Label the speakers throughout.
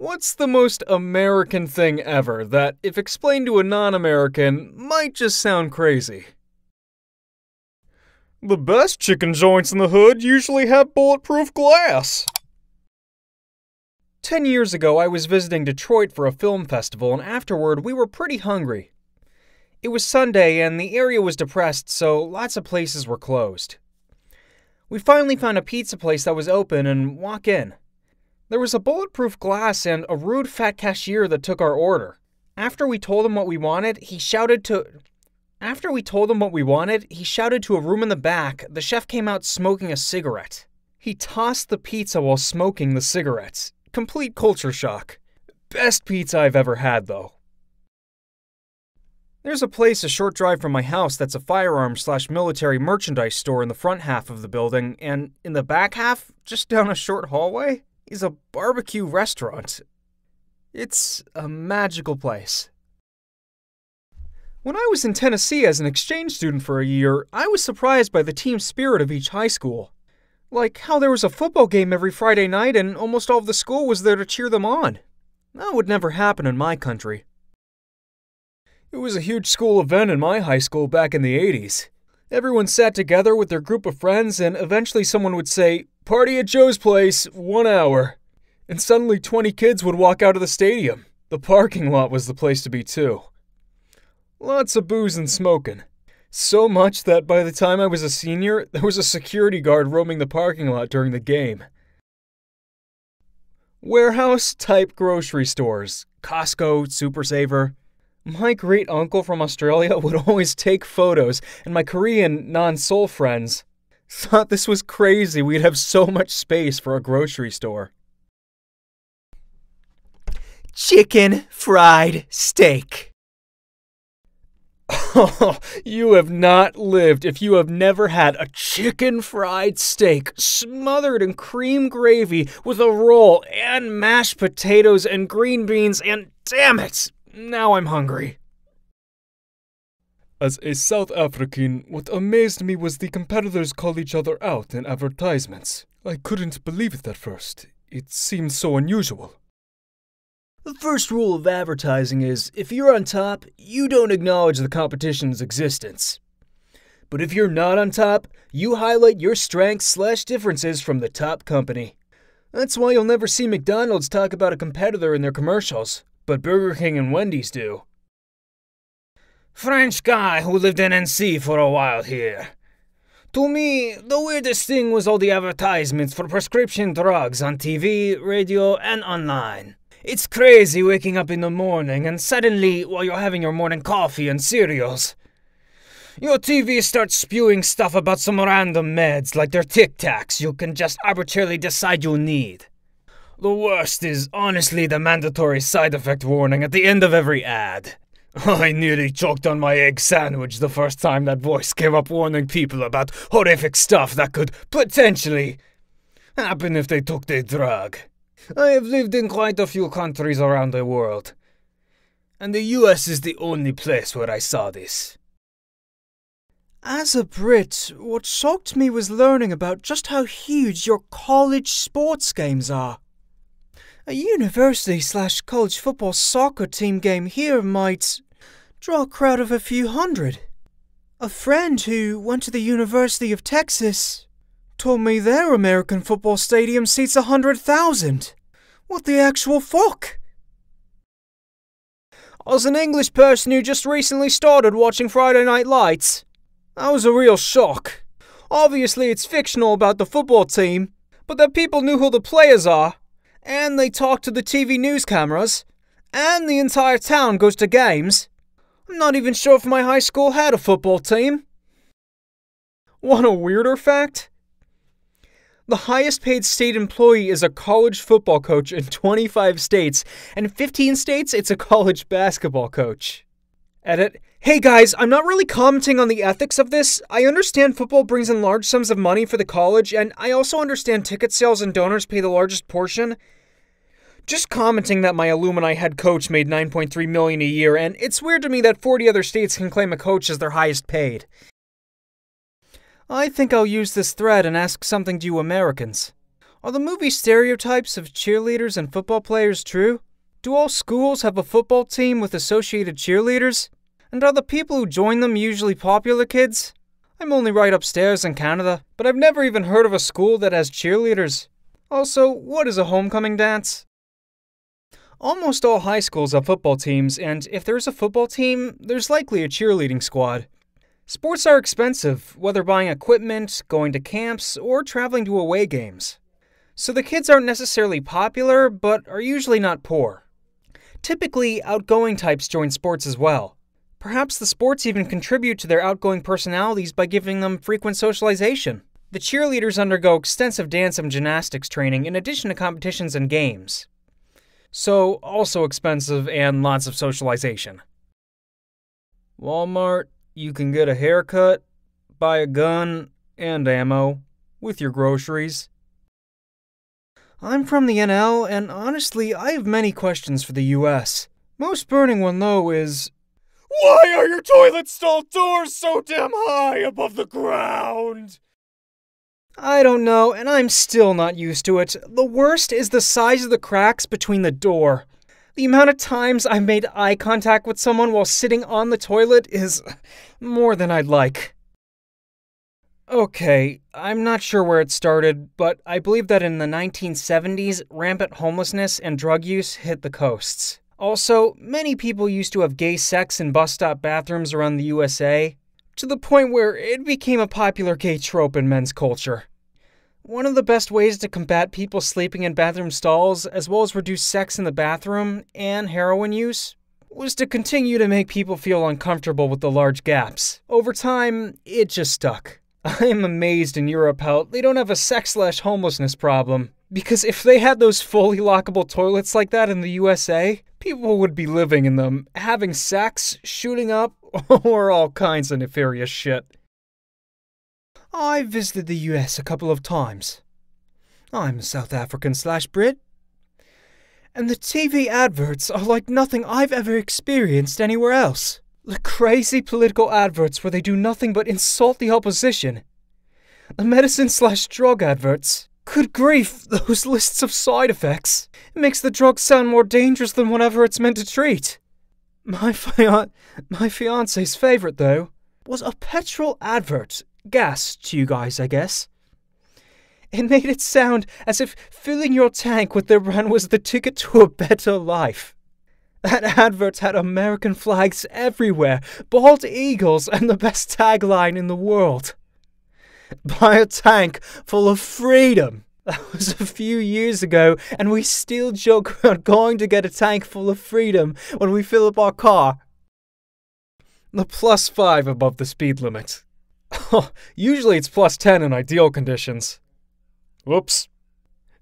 Speaker 1: What's the most American thing ever that, if explained to a non-American, might just sound crazy? The best chicken joints in the hood usually have bulletproof glass. 10 years ago, I was visiting Detroit for a film festival, and afterward, we were pretty hungry. It was Sunday, and the area was depressed, so lots of places were closed. We finally found a pizza place that was open and walk in. There was a bulletproof glass and a rude fat cashier that took our order. After we told him what we wanted, he shouted to a room in the back. The chef came out smoking a cigarette. He tossed the pizza while smoking the cigarettes. Complete culture shock. Best pizza I've ever had, though. There's a place a short drive from my house that's a firearms/military merchandise store in the front half of the building, and in the back half, just down a short hallway, is a barbecue restaurant. It's a magical place. When I was in Tennessee as an exchange student for a year, I was surprised by the team spirit of each high school. Like how there was a football game every Friday night and almost all of the school was there to cheer them on. That would never happen in my country. It was a huge school event in my high school back in the 80s. Everyone sat together with their group of friends and eventually someone would say, "Party at Joe's place, 1 hour." And suddenly 20 kids would walk out of the stadium. The parking lot was the place to be too. Lots of booze and smoking. So much that by the time I was a senior, there was a security guard roaming the parking lot during the game. Warehouse-type grocery stores. Costco, Super Saver. My great-uncle from Australia would always take photos, and my Korean non-Seoul friends thought this was crazy we'd have so much space for a grocery store. Chicken fried steak. Oh, you have not lived if you have never had a chicken fried steak smothered in cream gravy with a roll and mashed potatoes and green beans and damn it, now I'm hungry. As a South African, what amazed me was the competitors call each other out in advertisements. I couldn't believe it at first. It seemed so unusual. The first rule of advertising is, if you're on top, you don't acknowledge the competition's existence. But if you're not on top, you highlight your strengths/differences from the top company. That's why you'll never see McDonald's talk about a competitor in their commercials, but Burger King and Wendy's do. French guy who lived in NC for a while here. To me, the weirdest thing was all the advertisements for prescription drugs on TV, radio, and online. It's crazy waking up in the morning and suddenly, while you're having your morning coffee and cereals, your TV starts spewing stuff about some random meds like they're Tic Tacs you can just arbitrarily decide you'll need. The worst is honestly the mandatory side effect warning at the end of every ad. I nearly choked on my egg sandwich the first time that voice came up warning people about horrific stuff that could potentially happen if they took the drug. I have lived in quite a few countries around the world, and the US is the only place where I saw this. As a Brit, what shocked me was learning about just how huge your college sports games are. A university/college football soccer team game here might draw a crowd of a few hundred. A friend who went to the University of Texas told me their American football stadium seats 100,000. What the actual fuck? As an English person who just recently started watching Friday Night Lights, that was a real shock. Obviously it's fictional about the football team, but that people knew who the players are, and they talk to the TV news cameras, and the entire town goes to games. I'm not even sure if my high school had a football team. Want a weirder fact? The highest paid state employee is a college football coach in 25 states, and in 15 states it's a college basketball coach. Edit. Hey guys, I'm not really commenting on the ethics of this. I understand football brings in large sums of money for the college, and I also understand ticket sales and donors pay the largest portion. Just commenting that my alumni head coach made $9.3 million a year, and it's weird to me that 40 other states can claim a coach as their highest paid. I think I'll use this thread and ask something to you Americans. Are the movie stereotypes of cheerleaders and football players true? Do all schools have a football team with associated cheerleaders? And are the people who join them usually popular kids? I'm only right upstairs in Canada, but I've never even heard of a school that has cheerleaders. Also, what is a homecoming dance? Almost all high schools have football teams, and if there's a football team, there's likely a cheerleading squad. Sports are expensive, whether buying equipment, going to camps, or traveling to away games. So the kids aren't necessarily popular, but are usually not poor. Typically, outgoing types join sports as well. Perhaps the sports even contribute to their outgoing personalities by giving them frequent socialization. The cheerleaders undergo extensive dance and gymnastics training in addition to competitions and games. So, also expensive and lots of socialization. Walmart, you can get a haircut, buy a gun, and ammo, with your groceries. I'm from the NL, and honestly, I have many questions for the US. Most burning one, though, is... Why are your toilet stall doors so damn high above the ground? I don't know, and I'm still not used to it. The worst is the size of the cracks between the door. The amount of times I've made eye contact with someone while sitting on the toilet is more than I'd like. Okay, I'm not sure where it started, but I believe that in the 1970s, rampant homelessness and drug use hit the coasts. Also, many people used to have gay sex in bus stop bathrooms around the USA, to the point where it became a popular gay trope in men's culture. One of the best ways to combat people sleeping in bathroom stalls, as well as reduce sex in the bathroom and heroin use, was to continue to make people feel uncomfortable with the large gaps. Over time, it just stuck. I am amazed in Europe how they don't have a sex/homelessness problem, because if they had those fully lockable toilets like that in the USA, people would be living in them, having sex, shooting up, or all kinds of nefarious shit. I visited the US a couple of times. I'm South African/Brit. And the TV adverts are like nothing I've ever experienced anywhere else. The crazy political adverts where they do nothing but insult the opposition. The medicine/drug adverts. Good grief, those lists of side effects. It makes the drug sound more dangerous than whatever it's meant to treat. My fiance's favorite, though, was a petrol advert. Gas to you guys, I guess. It made it sound as if filling your tank with the brand was the ticket to a better life. That advert had American flags everywhere, bald eagles, and the best tagline in the world. Buy a tank full of freedom. That was a few years ago, and we still joke about going to get a tank full of freedom when we fill up our car. The +5 above the speed limit. Usually it's +10 in ideal conditions. Whoops.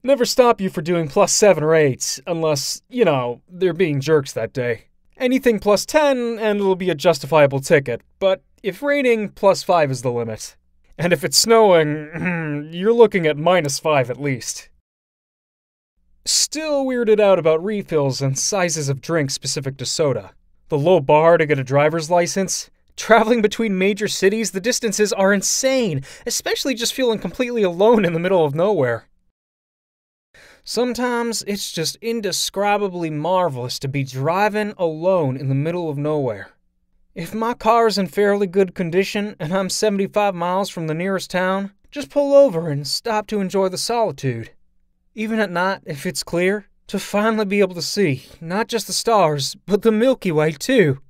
Speaker 1: Never stop you for doing +7 or 8, unless, they're being jerks that day. Anything +10 and it'll be a justifiable ticket, but if raining, +5 is the limit. And if it's snowing, you're looking at -5 at least. Still weirded out about refills and sizes of drinks specific to soda. The low bar to get a driver's license. Traveling between major cities, the distances are insane, especially just feeling completely alone in the middle of nowhere. Sometimes it's just indescribably marvelous to be driving alone in the middle of nowhere. If my car is in fairly good condition and I'm 75 miles from the nearest town, just pull over and stop to enjoy the solitude. Even at night, if it's clear, to finally be able to see not just the stars, but the Milky Way too.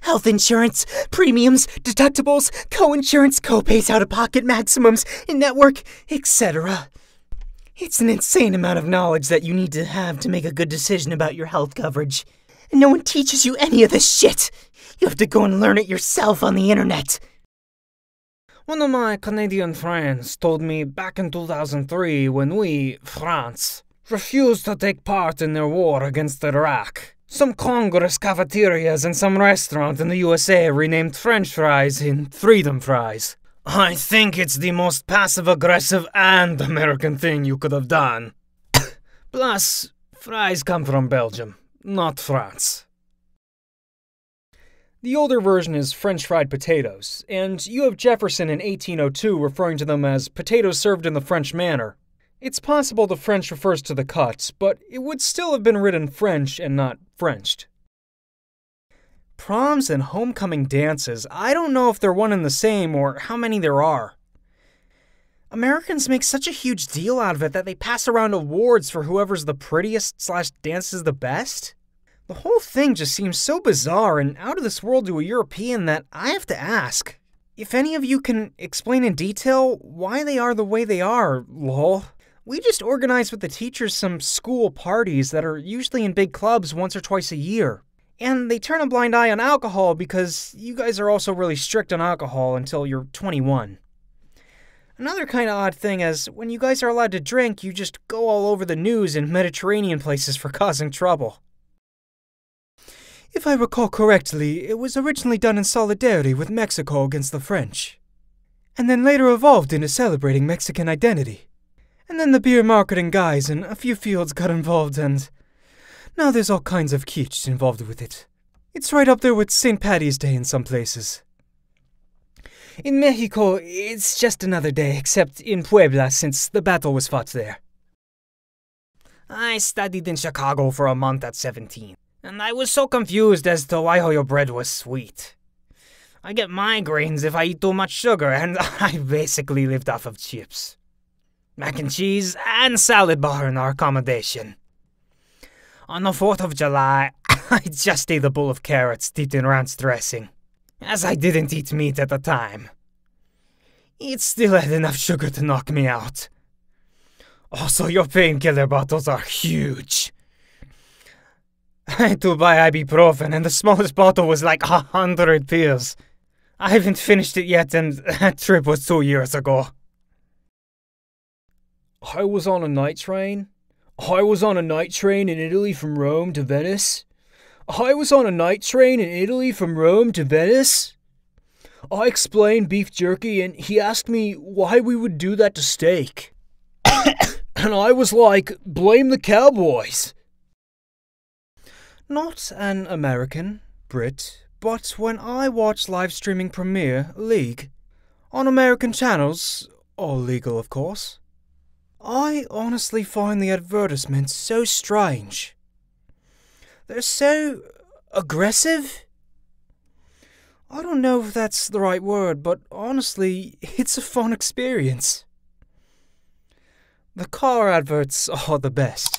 Speaker 1: Health insurance, premiums, deductibles, co-insurance, co-pays, out-of-pocket maximums, in-network, etc. It's an insane amount of knowledge that you need to have to make a good decision about your health coverage. And no one teaches you any of this shit. You have to go and learn it yourself on the internet. One of my Canadian friends told me back in 2003 when we, France, refused to take part in their war against Iraq. Some Congress cafeterias and some restaurant in the USA renamed French fries in Freedom Fries. I think it's the most passive-aggressive and American thing you could have done. Plus, fries come from Belgium, not France. The older version is French fried potatoes, and you have Jefferson in 1802 referring to them as potatoes served in the French manner. It's possible the French refers to the cut, but it would still have been written French and not Frenched. Proms and homecoming dances, I don't know if they're one and the same or how many there are. Americans make such a huge deal out of it that they pass around awards for whoever's the prettiest / dances the best. The whole thing just seems so bizarre and out of this world to a European that I have to ask. If any of you can explain in detail why they are the way they are, lol. We just organize with the teachers some school parties that are usually in big clubs once or twice a year. And they turn a blind eye on alcohol because you guys are also really strict on alcohol until you're 21. Another kind of odd thing is, when you guys are allowed to drink, you just go all over the news in Mediterranean places for causing trouble. If I recall correctly, it was originally done in solidarity with Mexico against the French, and then later evolved into celebrating Mexican identity. And then the beer marketing guys in a few fields got involved, and now there's all kinds of kitsch involved with it. It's right up there with St. Paddy's Day in some places. In Mexico, it's just another day, except in Puebla, since the battle was fought there. I studied in Chicago for a month at 17, and I was so confused as to why all your bread was sweet. I get migraines if I eat too much sugar, and I basically lived off of chips. Mac and cheese and salad bar in our accommodation. On the 4th of July, I just ate a bowl of carrots dipped in ranch dressing, as I didn't eat meat at the time. It still had enough sugar to knock me out. Also, your painkiller bottles are huge. I had to buy ibuprofen, and the smallest bottle was like 100 pills. I haven't finished it yet, and that trip was 2 years ago. I was on a night train in Italy from Rome to Venice. I explained beef jerky, and he asked me why we would do that to steak. And I was like, blame the cowboys. Not an American, Brit, but when I watch live streaming Premier League on American channels, all legal of course, I honestly find the advertisements so strange. They're so aggressive? I don't know if that's the right word, but honestly, it's a fun experience. The car adverts are the best.